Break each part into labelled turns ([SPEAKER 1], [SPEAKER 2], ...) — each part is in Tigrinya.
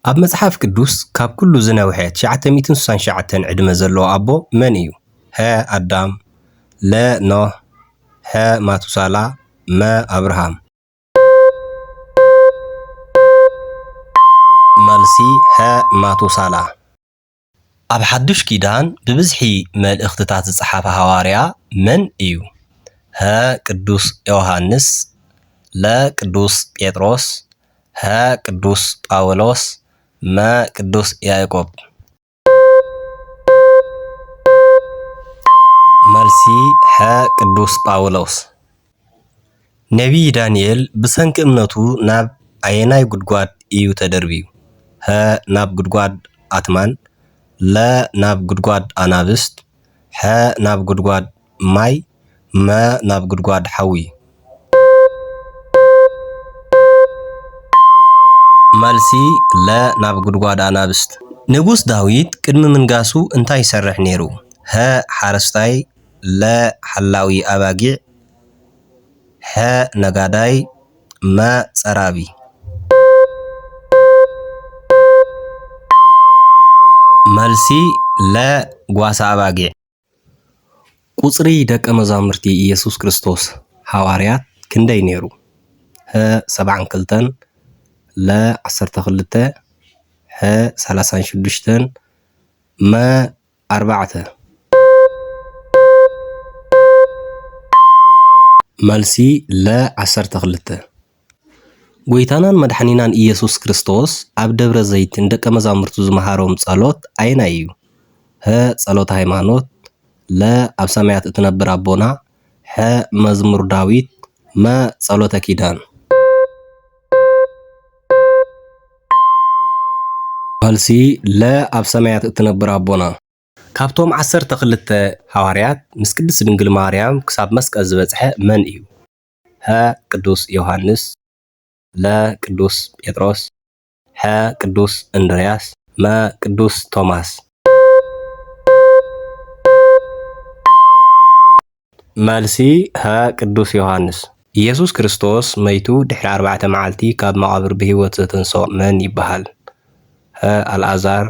[SPEAKER 1] ኣብ መጽሓፍ ቅዱስ ካብ ኩሉ ዝነውሐ 969 ዕድመ ዘለዎ ኣቦ መን እዩ? ሀ ኣዳም፣ ለ ኖህ፣ ሐ ማቱሳላ፣ መ ኣብርሃም። መልሲ ሀ ማቱሳላ። ኣብ ሓድሽ ኪዳን ብብዝሒ መልእኽትታት ዝጸሓፈ ሃዋርያ መን እዩ? ሀ ቅዱስ ዮሃንስ፣ ለ ቅዱስ ጴጥሮስ፣ ሀ ቅዱስ ጳውሎስ፣ መ ቅዱስ ያዕቆብ። መልሲ ሀ ቅዱስ ጳውሎስ። ነቢይ ዳንኤል ብሰንኪ እምነቱ ናብ ኣየናይ ጉድጓድ እዩ ተደርቢዩ? ሀ ናብ ጉድጓድ ኣትማን፣ ለ ናብ ጉድጓድ ኣናብስት፣ ሐ ናብ ጉድጓድ ማይ፣ መ ናብ ጉድጓድ ሓዊ። መልሲ ለ ናብ ጉድጓድ ኣናብስት። ንጉስ ዳዊት ቅድሚ ምንጋሱ እንታይ ይሰርሕ ነይሩ? ሀ ሓረስታይ፣ ለ ሓላዊ ኣባጊዕ፣ ሐ ነጋዳይ፣ መ ጸራቢ። መልሲ ለ ጓሳ ኣባጊዕ። ቁጽሪ ደቀ መዛሙርቲ ኢየሱስ ክርስቶስ ሐዋርያት ክንደይ ነይሩ? ሀ 72፣ ለ 12፣ ሐ 36፣ መ 4። መልሲ ለ 12። ጎይታናን መድሓኒናን ኢየሱስ ክርስቶስ ኣብ ደብረ ዘይትን ደቀ መዛሙርቱ ዝመሃሮም ጸሎት ኣየናይ እዩ? ሀ ጸሎተ ሃይማኖት፣ ለ ኣብ ሰማያት እትነብር ኣቦና፣ ሐ መዝሙር ዳዊት፣ መ ጸሎተ ኪዳን። መልሲ ለ ኣብ ሰማያት እትነብር ኣቦና። ካብቶም 12 ሐዋርያት ምስ ቅድስት ድንግል ማርያም ክሳብ መስቀል ዝበጽሐ መን እዩ? ሀ ቅዱስ ዮሃንስ፣ ለ ቅዱስ ጴጥሮስ፣ ሐ ቅዱስ እንድርያስ፣ መ ቅዱስ ቶማስ። መልሲ ሀ ቅዱስ ዮሃንስ። ኢየሱስ ክርስቶስ መይቱ ድሕሪ 4 መዓልቲ ካብ መቓብር ብሂወት ዘተንሥኦ መን ይበሃል? ሀ ኣልዓዛር፣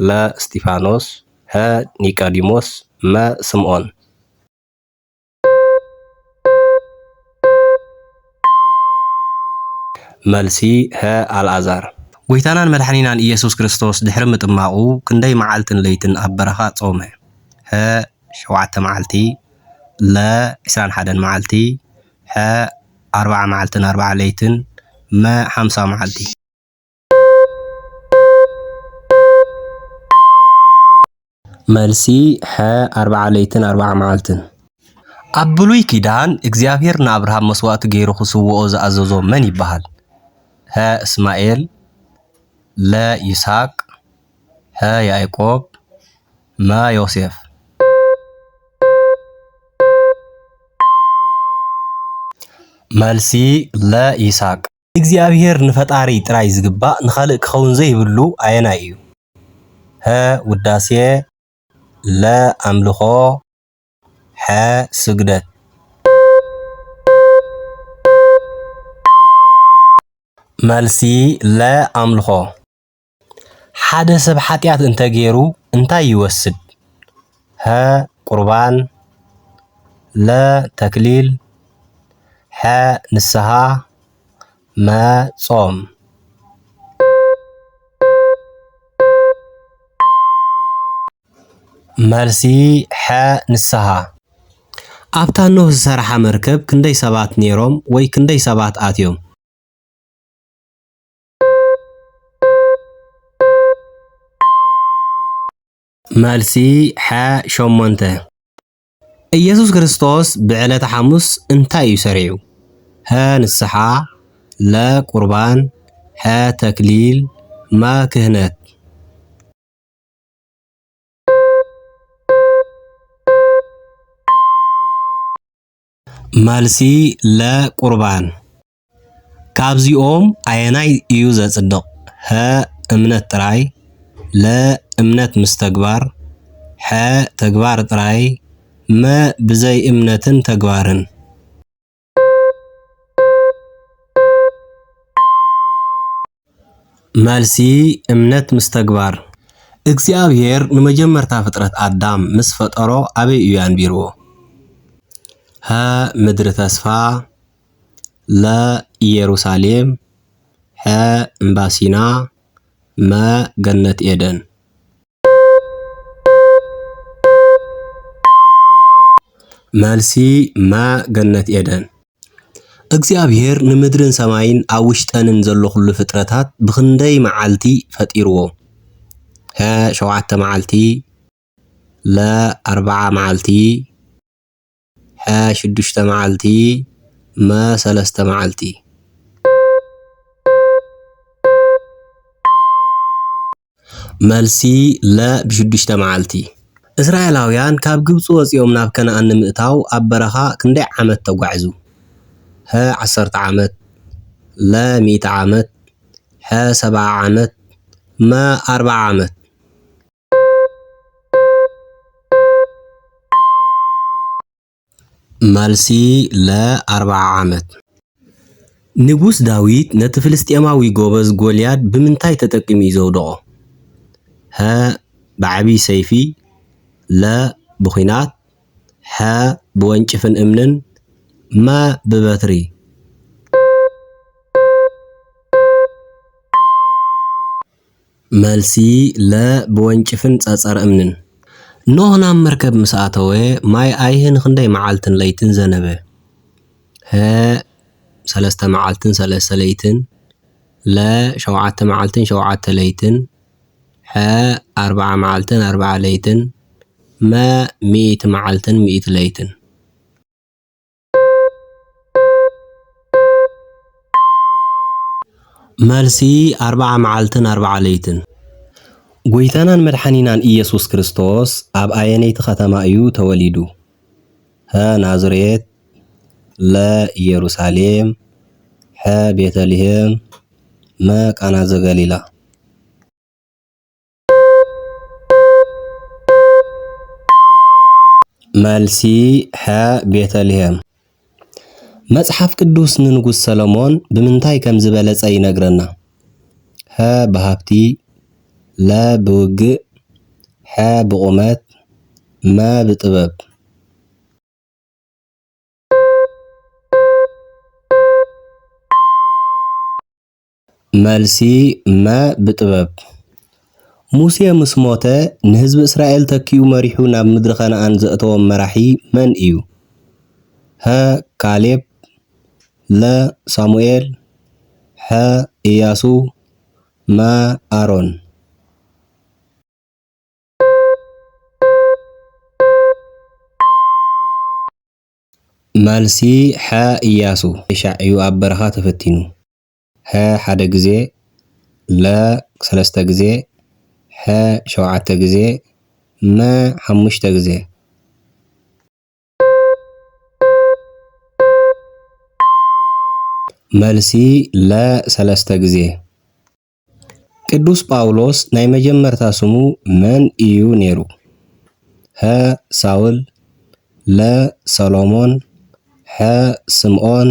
[SPEAKER 1] ለ እስጢፋኖስ፣ ሐ ኒቆዲሞስ፣ መ ስምዖን። መልሲ ሀ ኣልዓዛር። ጎይታናን መድሓኒናን ኢየሱስ ክርስቶስ ድሕሪ ምጥማቑ ክንደይ መዓልትን ለይትን ኣብ በረኻ ጾመ? ሀ 7 መዓልቲ፣ ለ 21 መዓልቲ፣ ሐ 40 መዓልትን 40 ለይትን፣ መ 50 መዓልቲ። መልሲ ሐ 40 ለይትን 40 መዓልትን። ኣብ ብሉይ ኪዳን እግዚኣብሔር ንኣብርሃም መስዋእቲ ገይሩ ክስውኦ ዝኣዘዞ መን ይበሃል? ሀ እስማኤል፣ ለ ይስሐቅ፣ ሐ ያዕቆብ፣ መ ዮሴፍ። መልሲ ለ ይስሐቅ። እግዚኣብሔር ንፈጣሪ ጥራይ ዝግባእ ንኻልእ ክኸውን ዘይብሉ ኣየናይ እዩ? ሀ ውዳሴ፣ ለ ኣምልኾ፣ ሐ ስግደት። መልሲ ለ ኣምልኾ። ሓደ ሰብ ሓጢኣት እንተገይሩ እንታይ ይወስድ? ሀ ቁርባን፣ ለ ተክሊል፣ ሐ ንስሓ፣ መ ጾም። መልሲ ሐ ንስሓ። ኣብታ ኖህ ዝሰርሓ መርከብ ክንደይ ሰባት ነይሮም ወይ ክንደይ ሰባት ኣትዮም? መልሲ ሐ 8። ኢየሱስ ክርስቶስ ብዕለተ ሐሙስ እንታይ እዩ ሰሪዑ? ሀ ንስሓ፣ ለ ቁርባን፣ ሐ ተክሊል፣ መ ክህነት። መልሲ ለ ቁርባን። ካብዚኦም ኣየናይ እዩ ዘጽድቕ? ሀ እምነት ጥራይ፣ ለ እምነት ምስ ተግባር፣ ሐ ተግባር ጥራይ፣ መ ብዘይ እምነትን ተግባርን። መልሲ እምነት ምስ ተግባር እግዚአብሔር ንመጀመርታ ፍጥረት አዳም ምስ ፈጠሮ አበይ እዩ አንቢርዎ? ሀ ምድሪ ተስፋ፣ ለ ኢየሩሳሌም፣ ሐ እምባ ሲና፣ መ ገነት ኤደን። መልሲ መ ገነት ኤደን። እግዚአብሔር ንምድርን ሰማይን ኣብ ውሽጠንን ዘሎ ኩሉ ፍጥረታት ብክንደይ መዓልቲ ፈጢርዎ? ሀ 7 መዓልቲ፣ ለ 4 መዓልቲ፣ ሐ 6 መዓልቲ፣ መ 3 መዓልቲ። መልሲ ለ ብ6 መዓልቲ። እስራኤላውያን ካብ ግብፂ ወፂኦም ናብ ከነኣን ንምእታው ኣብ በረኻ ክንደይ ዓመት ተጓዕዙ? ሀ 10 ዓመት፣ ለ 100 ዓመት፣ ሐ 70 ዓመት፣ መ 40 ዓመት። መልሲ ለ 40 ዓመት። ንጉስ ዳዊት ነቲ ፍልስጤማዊ ጎበዝ ጎልያድ ብምንታይ ተጠቂሙ እዩ ዘውድቆ? ሀ ብዓብይ ሰይፊ፣ ለ ብኹናት፣ ሐ ብወንጭፍን እምንን፣ መ ብበትሪ። መልሲ ለ ብወንጭፍን ጸጸር እምንን። ኖህ ናብ መርከብ ምስ ኣተወ ማይ ኣይህ ንክንደይ መዓልትን ለይትን ዘነበ? ሀ 3 መዓልትን 3 ለይትን፣ ለ 7 መዓልትን 7 ለይትን፣ ሐ 40 መዓልትን 40 ለይትን፣ መ 100 መዓልትን 100 ለይትን። መልሲ 40 መዓልትን 40 ለይትን። ጎይታናን መድሓኒናን ኢየሱስ ክርስቶስ ኣብ ኣየነይቲ ከተማ እዩ ተወሊዱ? ሀ ናዝሬት፣ ለ ኢየሩሳሌም፣ ሐ ቤተልሔም፣ መ ቃና ዘገሊላ። መልሲ ሐ ቤተልሔም። መጽሓፍ ቅዱስ ንንጉስ ሰሎሞን ብምንታይ ከም ዝበለጸ ይነግረና? ሀ ብሃብቲ፣ ለ ብውግእ፣ ሐ ብቁመት፣ መ ብጥበብ። መልሲ መ ብጥበብ። ሙሴ ምስ ሞተ ንህዝቢ እስራኤል ተኪኡ መሪሑ ናብ ምድሪ ከነኣን ዘእተዎም መራሒ መን እዩ? ሀ ካሌብ፣ ለ ሳሙኤል፣ ሐ ኢያሱ፣ መ ኣሮን። መልሲ ሐ ኢያሱ። ይሻዕ እዩ ኣብ በረኻ ተፈቲኑ። ሀ 1 ግዜ፣ ለ 3 ግዜ፣ ሐ 7 ግዜ፣ መ 5 ግዜ። መልሲ ለ 3 ግዜ። ቅዱስ ጳውሎስ ናይ መጀመርታ ስሙ መን እዩ ነይሩ? ሀ ሳውል፣ ለ ሰሎሞን፣ ሐ ስምዖን፣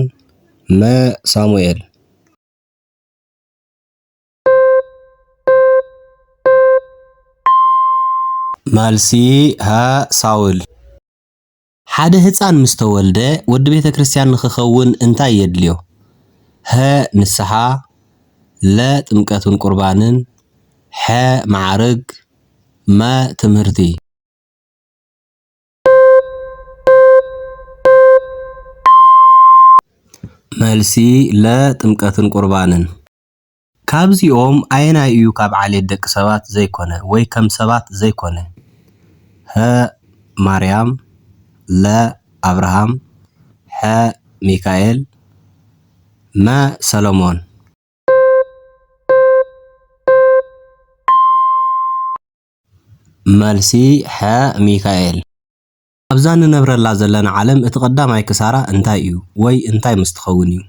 [SPEAKER 1] መ ሳሙኤል። መልሲ ሀ ሳውል። ሓደ ህፃን ምስ ተወልደ ወዲ ቤተ ክርስቲያን ንክኸውን እንታይ የድልዮ? ሀ ንስሓ፣ ለ ጥምቀትን ቁርባንን፣ ሐ ማዕርግ፣ መ ትምህርቲ። መልሲ ለ ጥምቀትን ቁርባንን። ካብዚኦም ኣየናይ እዩ ካብ ዓሌት ደቂ ሰባት ዘይኮነ ወይ ከም ሰባት ዘይኮነ? ሀ ማርያም፣ ለ አብርሃም፣ ሐ ሚካኤል፣ መ ሰሎሞን። መልሲ ሐ ሚካኤል። ኣብዛ ንነብረላ ዘለና ዓለም እቲ ቀዳማይ ክሳራ እንታይ እዩ ወይ እንታይ ምስ ትኸውን እዩ?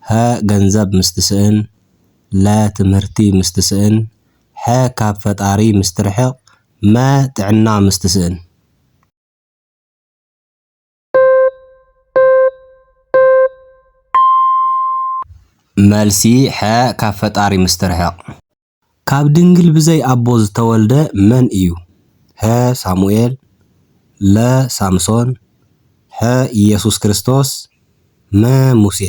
[SPEAKER 1] ሀ ገንዘብ ምስ ትስእን፣ ለ ትምህርቲ ምስ ትስእን፣ ሐ ካብ ፈጣሪ ምስ ትርሕቕ፣ መ ጥዕና ምስ ትስእን። መልሲ ሐ ካብ ፈጣሪ ምስትርሕቕ ካብ ድንግል ብዘይ ኣቦ ዝተወልደ መን እዩ? ሀ ሳሙኤል፣ ለ ሳምሶን፣ ሐ ኢየሱስ ክርስቶስ፣ መ ሙሴ።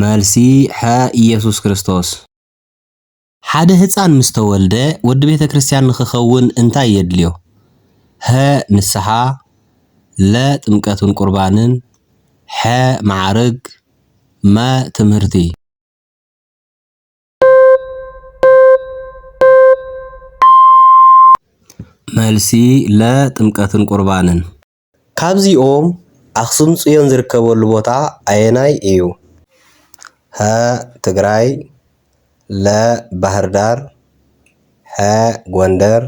[SPEAKER 1] መልሲ ሐ ኢየሱስ ክርስቶስ። ሓደ ህፃን ምስ ተወልደ ወዲ ቤተ ክርስቲያን ንክኸውን እንታይ የድልዮ? ሀ ንስሓ፣ ለ ጥምቀትን ቁርባንን፣ ሐ ማዕርግ፣ መ ትምህርቲ። መልሲ ለ ጥምቀትን ቁርባንን። ካብዚኦም ኣክሱም ጽዮን ዝርከበሉ ቦታ ኣየናይ እዩ? ሀ ትግራይ፣ ለ ባህር ዳር፣ ሐ ጎንደር፣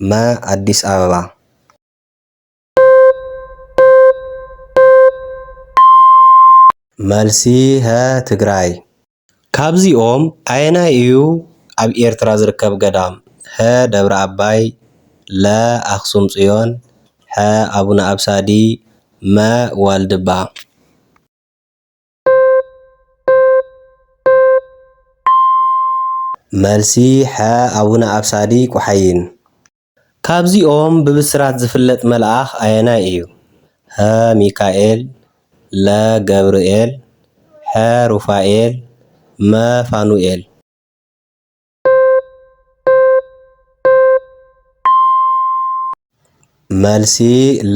[SPEAKER 1] መ አዲስ አበባ። መልሲ ሀ ትግራይ። ካብዚኦም ኣየናይ እዩ ኣብ ኤርትራ ዝርከብ ገዳም? ሀ ደብረ ኣባይ፣ ለ ኣክሱም ጽዮን፣ ሐ ኣቡነ ኣብሳዲ፣ መ ዋልድባ። መልሲ ሐ ኣቡነ ኣብሳዲ ቁሓይን። ካብዚኦም ብብስራት ዝፍለጥ መልአኽ ኣየናይ እዩ? ሀ ሚካኤል፣ ለ ገብርኤል፣ ሐ ሩፋኤል፣ መ ፋኑኤል። መልሲ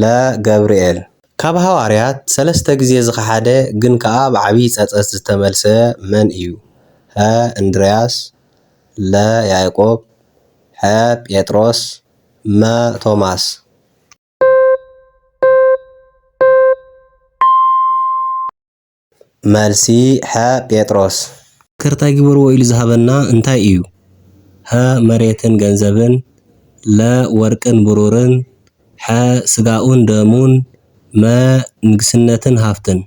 [SPEAKER 1] ለ ገብርኤል። ካብ ሃዋርያት 3 ግዜ ዝኸሓደ ግን ከዓ ብዓብይ ጸጸት ዝተመልሰ መን እዩ? ሀ እንድርያስ፣ ለ ያዕቆብ፣ ሐ ጴጥሮስ፣ መ ቶማስ። መልሲ ሐ ጴጥሮስ። ከርታይ ግበርዎ ኢሉ ዝሃበና እንታይ እዩ? ሀ መሬትን ገንዘብን፣ ለ ወርቅን ብሩርን፣ ሐ ስጋኡን ደሙን፣ መ ንግስነትን ሃፍትን።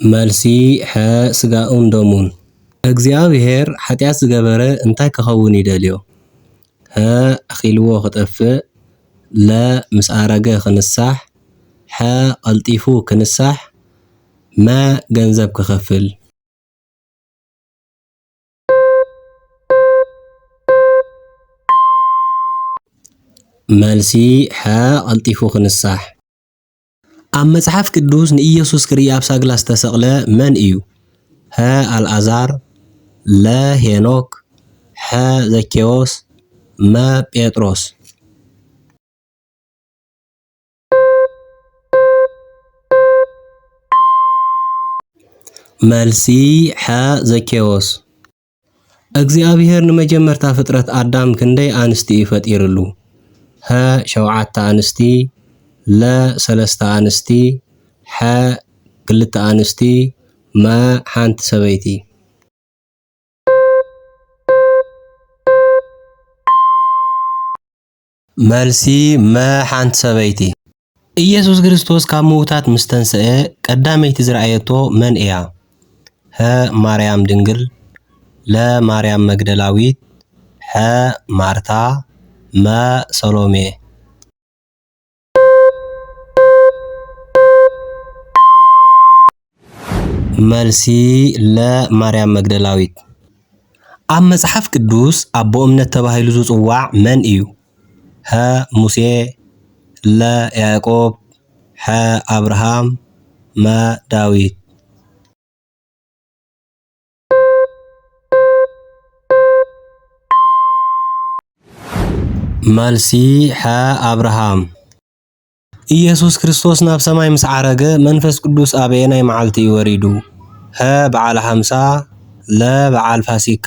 [SPEAKER 1] መልሲ ሐ ስጋኡን ደሙን። እግዚአብሔር ኃጢአት ዝገበረ እንታይ ክኸውን ይደልዮ? ሀ ኣኺልዎ ክጠፍእ፣ ለ ምስ ኣረገ ክንሳሕ፣ ሐ ቀልጢፉ ክንሳሕ፣ መ ገንዘብ ክኸፍል። መልሲ ሐ ቀልጢፉ ክንሳሕ። ኣብ መጽሓፍ ቅዱስ ንኢየሱስ ክርኢ ኣብ ሳግላ ዝተሰቕለ መን እዩ? ሀ ኣልዓዛር፣ ለ ሄኖክ፣ ሐ ዘኬዎስ፣ መ ጴጥሮስ። መልሲ ሐ ዘኬዎስ። እግዚአብሔር ንመጀመርታ ፍጥረት ኣዳም ክንደይ ኣንስቲ እዩ ፈጢሩሉ? ሀ 7 ኣንስቲ፣ ለ 3 ኣንስቲ፣ ሐ 2 ኣንስቲ፣ መ ሓንቲ ሰበይቲ። መልሲ መ ሓንቲ ሰበይቲ። ኢየሱስ ክርስቶስ ካብ ምውታት ምስ ተንስአ ቀዳመይቲ ዝረኣየቶ መን እያ? ሀ ማርያም ድንግል፣ ለ ማርያም መግደላዊት፣ ሐ ማርታ፣ መ ሰሎሜ። መልሲ ለ ማርያም መግደላዊት። ኣብ መጽሓፍ ቅዱስ ኣቦ እምነት ተባሂሉ ዝጽዋዕ መን እዩ? ሀ ሙሴ፣ ለ ያዕቆብ፣ ሐ አብርሃም፣ መ ዳዊት። መልሲ ሐ አብርሃም። ኢየሱስ ክርስቶስ ናብ ሰማይ ምስ ዓረገ መንፈስ ቅዱስ ኣብ ኣየናይ መዓልቲ እዩ ወሪዱ? ሀ በዓለ 50፣ ለ በዓል ፋሲካ፣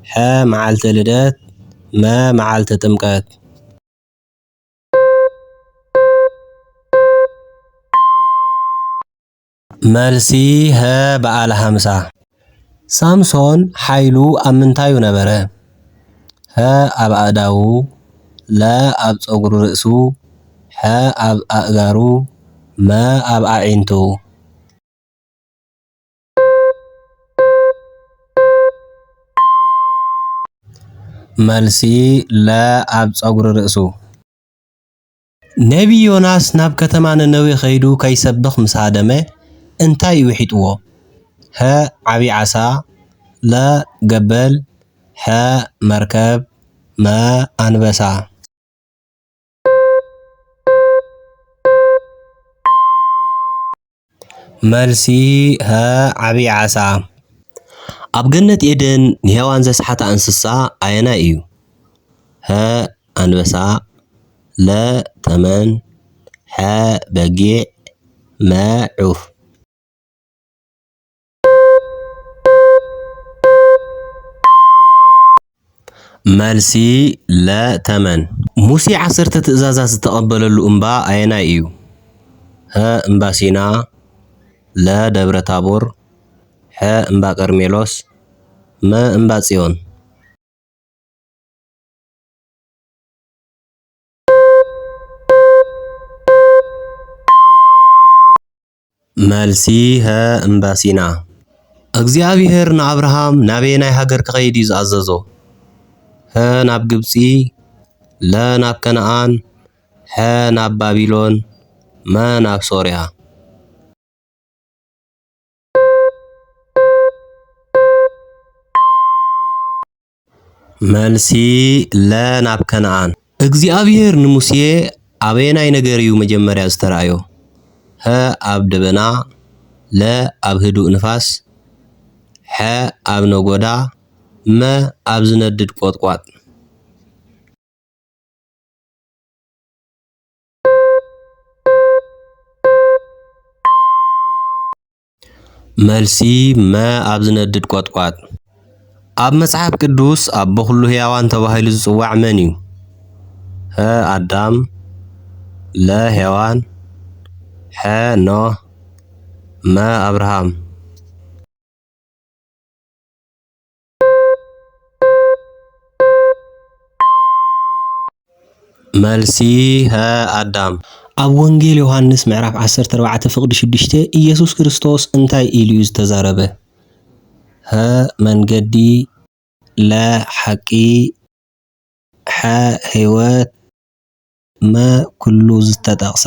[SPEAKER 1] ሐ መዓልተ ልደት፣ መ መዓልተ ጥምቀት። መልሲ ሀ በዓለ 50። ሳምሶን ሓይሉ ኣብ ምንታዩ ነበረ? ሀ ኣብ ኣእዳዉ፣ ለ ኣብ ፀጉሪ ርእሱ፣ ሐ ኣብ ኣእጋሩ፣ መ ኣብ ኣዒንቱ። መልሲ ለ ኣብ ፀጉሪ ርእሱ ነቢ ዮናስ ናብ ከተማ ነነዌ ኸይዱ ከይሰብኽ ምስ ሃደመ እንታይ እዩ ሒጥዎ? ሀ ዓብይ ዓሳ ለ ገበል ሐ መርከብ መ አንበሳ መልሲ ሀ ዓብይ ዓሳ ኣብ ገነት ኤደን ንሔዋን ዘስሓታ እንስሳ ኣየናይ እዩ? ሀ አንበሳ ለ ተመን ሐ በጊዕ መ ዑፍ መልሲ ለ ተመን ሙሴ 10 ትእዛዛት ዝተቐበለሉ እምባ ኣየናይ እዩ? ሀ እምባ ሲና ለ ደብረ ታቦር ሐ እምባ ቀርሜሎስ መ እምባ ጽዮን መልሲ ሀ እምባ ሲና እግዚአብሔር ንኣብርሃም ናበየናይ ሃገር ክኸይድ እዩ ዝኣዘዞ? ሀ ናብ ግብፂ ለ ናብ ከነዓን ሐ ናብ ባቢሎን መ ናብ ሶርያ መልሲ ለ ናብ ከነዓን እግዚአብሔር ንሙሴ ኣበየናይ ነገር እዩ መጀመርያ ዝተራእዮ? ሀ ኣብ ደበና ለ ኣብ ህዱእ ንፋስ ሐ ኣብ ነጎዳ መ ኣብ ዝነድድ ቆጥቋጥ መልሲ መ ኣብ ዝነድድ ቆጥቋጥ ኣብ መጽሓፍ ቅዱስ ኣቦ ኩሉ ሕያዋን ተባሂሉ ዝጽዋዕ መን እዩ? ሀ ኣዳም ለ ሔዋን ሐ ኖህ መ ኣብርሃም መልሲ ሀ ኣዳም ኣብ ወንጌል ዮሃንስ ምዕራፍ 14 ፍቕዲ 6 ኢየሱስ ክርስቶስ እንታይ ኢሉ እዩ ዝተዛረበ? ሀ መንገዲ ለ ሓቂ ሐ ህይወት መ ኩሉ ዝተጠቕሰ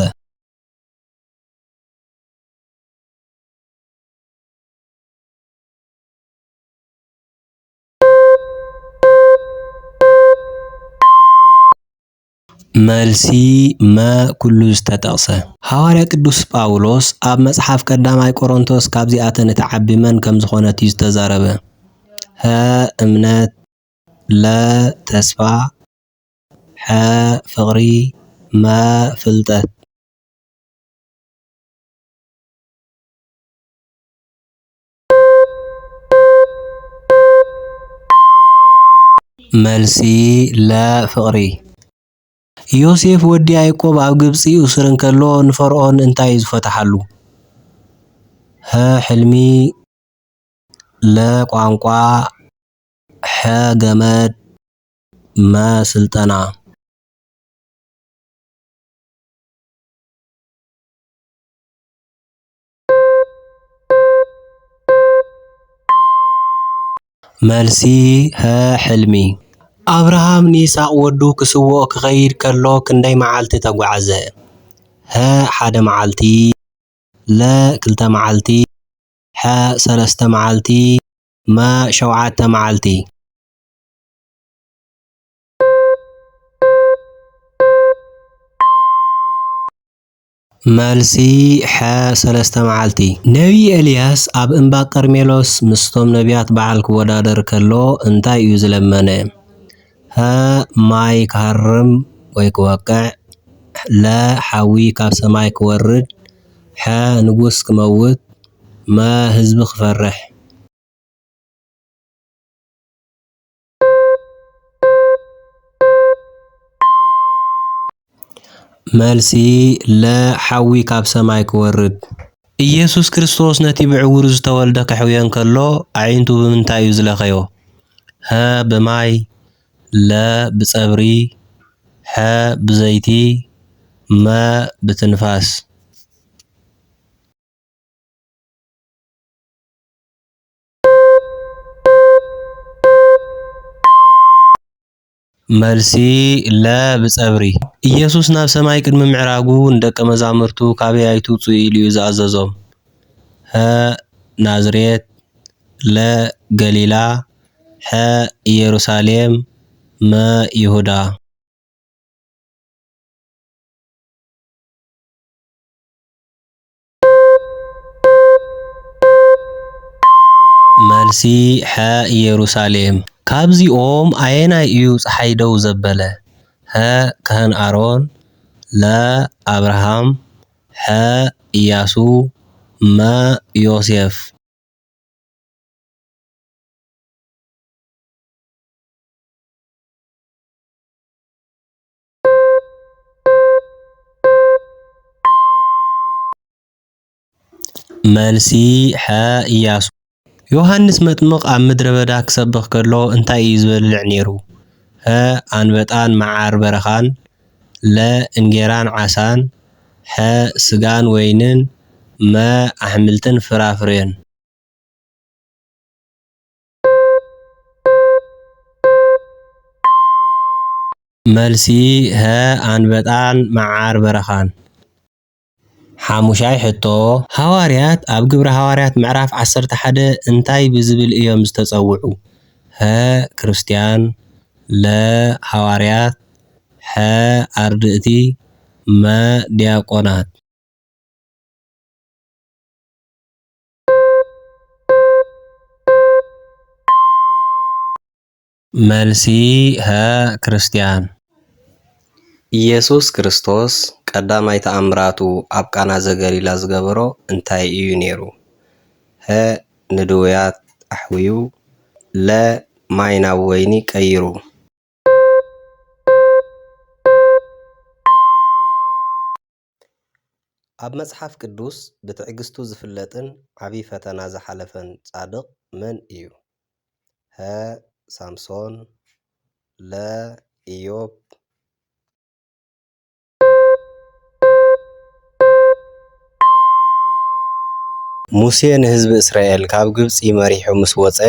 [SPEAKER 1] መልሲ መ ኩሉ ዝተጠቕሰ ሐዋርያ ቅዱስ ጳውሎስ ኣብ መጽሓፍ ቀዳማይ ቆሮንቶስ ካብዚኣተን እትዓቢ መን ከም ዝኾነት እዩ ዝተዛረበ? ሀ እምነት ለ ተስፋ ሐ ፍቕሪ መ ፍልጠት መልሲ ለ ፍቕሪ ዮሴፍ ወዲ ያዕቆብ ኣብ ግብፂ እስር እንከሎ ንፈርዖን እንታይ እዩ ዝፈትሓሉ? ሀ ሕልሚ ለ ቋንቋ ሐ ገመድ መ ስልጠና መልሲ ሀ ሕልሚ ኣብርሃም ንይስሐቅ ወዱ ክስውኦ ክኸይድ ከሎ ክንደይ መዓልቲ ተጓዓዘ? ሀ 1 መዓልቲ ለ 2 መዓልቲ ሐ 3 መዓልቲ መ 7 መዓልቲ መልሲ ሐ 3 መዓልቲ ነቢ ኤልያስ ኣብ እምባ ቀርሜሎስ ምስቶም ነቢያት በዓል ክወዳደር ከሎ እንታይ እዩ ዝለመነ? ሀ ማይ ክሃርም ወይ ክወቅዕ ለ ሓዊ ካብ ሰማይ ክወርድ ሐ ንጉስ ክመውት መ ህዝቢ ክፈርሕ መልሲ ለ ሓዊ ካብ ሰማይ ክወርድ ኢየሱስ ክርስቶስ ነቲ ብዕውር ዝተወልደ ከሕውዮ እንከሎ ኣዒንቱ ብምንታይ እዩ ዝለኸዮ? ሀ ብማይ ለ ብጸብሪ ሐ ብዘይቲ መ ብትንፋስ መልሲ ለ ብጸብሪ ኢየሱስ ናብ ሰማይ ቅድሚ ምዕራጉ ንደቀ መዛሙርቱ ካበይ ኣይትውፅኡ ኢሉ እዩ ዝኣዘዞም? ሀ ናዝሬት፣ ለ ገሊላ፣ ሐ ኢየሩሳሌም፣ መ ይሁዳ። መልሲ ሐ ኢየሩሳሌም። ካብዚኦም ኣየናይ እዩ ፀሓይ ደው ዘበለ? ሀ ካህን ኣሮን፣ ለ አብርሃም፣ ሐ ኢያሱ፣ መ ዮሴፍ። መልሲ ሐ ኢያሱ። ዮሃንስ መጥምቕ ኣብ ምድረ በዳ ክሰብኽ ከሎ እንታይ እዩ ዝበልዕ ነይሩ? ሀ ኣንበጣን መዓር በረኻን፣ ለ እንጌራን ዓሳን፣ ሐ ስጋን ወይንን፣ መ ኣሕምልትን ፍራፍረን። መልሲ ሀ ኣንበጣን መዓር በረኻን። ሓሙሻይ ሕቶ ሃዋርያት ኣብ ግብረ ሃዋርያት ምዕራፍ 11 እንታይ ብዝብል እዮም ዝተጸውዑ? ሀ ክርስቲያን፣ ለ ሃዋርያት፣ ሐ ኣርድእቲ፣ መ ዲያቆናት። መልሲ ሀ ክርስቲያን። ኢየሱስ ክርስቶስ ቀዳማይ ተኣምራቱ ኣብ ቃና ዘገሊላ ዝገበሮ እንታይ እዩ ነይሩ? ሀ ንድውያት ኣሕዊዩ፣ ለ ማይ ናብ ወይኒ ቀይሩ። ኣብ መጽሓፍ ቅዱስ ብትዕግስቱ ዝፍለጥን ዓብይ ፈተና ዝሓለፈን ጻድቕ መን እዩ? ሀ ሳምሶን፣ ለ ኢዮብ፣ ሙሴ ንህዝቢ እስራኤል ካብ ግብፂ መሪሑ ምስ ወፀ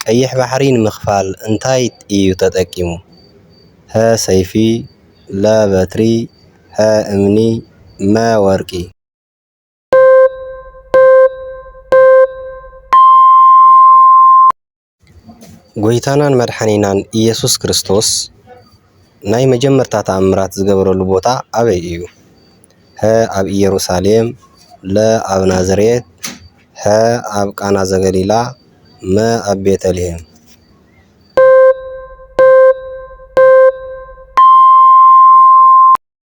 [SPEAKER 1] ቀይሕ ባሕሪ ንምኽፋል እንታይ እዩ ተጠቂሙ? ሀ ሰይፊ፣ ለ በትሪ፣ ሐ እምኒ፣ መ ወርቂ። ጎይታናን መድሓኒናን ኢየሱስ ክርስቶስ ናይ መጀመርታ ተኣምራት ዝገበረሉ ቦታ ኣበይ እዩ? ሀ ኣብ ኢየሩሳሌም፣ ለ ኣብ ናዝሬት፣ ሐ ኣብ ቃና ዘገሊላ፣ መ ኣብ ቤተልሔም።